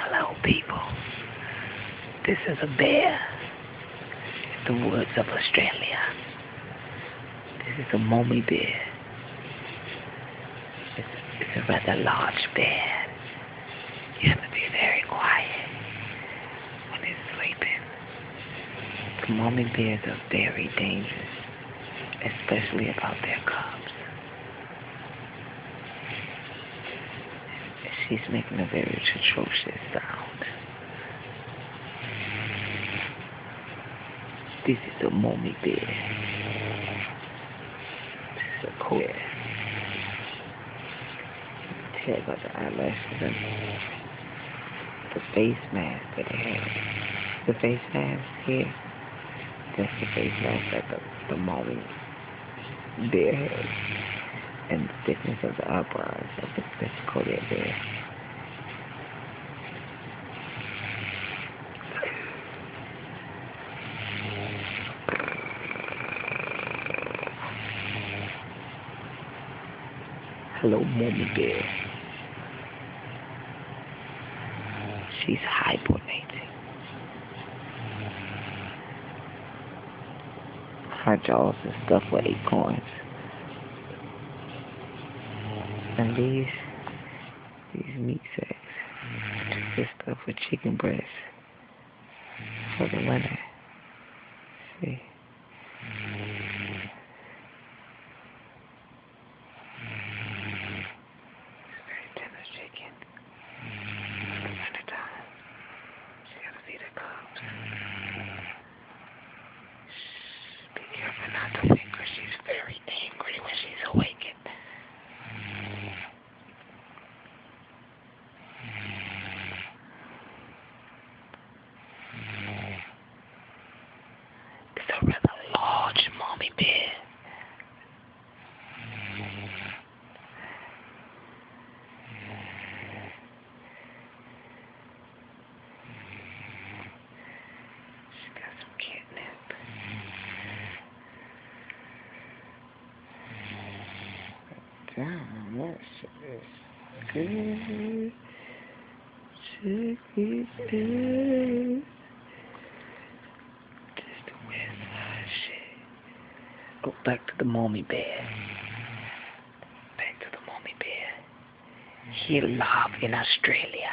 Hello, people. This is a bear in the woods of Australia. This is a mommy bear. It's a rather large bear. You have to be very quiet when it's sleeping. The mommy bears are very dangerous, especially about their cubs. She's making a very atrocious sound. This is a mommy bear. This is a cool bear. Check out the eyelashes and the face mask that it has. The face mask here, that's the face mask that the mommy bear has. And the thickness of the eyebrows of the Kodiak bear. Hello, mommy bear. She's hibernating. Her jaws are stuffed with acorns. And these meat sacks are stuffed with chicken breasts for the winter. See? It's very tender chicken. For the winter time. She gotta feed her cubs. Shh, be careful not to wake her. She's very angry when she's awakened. A rather large mommy bear. She got some catnip. Damn, that shit is good. Check it out. Go back to the mommy bear. Back to the mommy bear. He lives in Australia.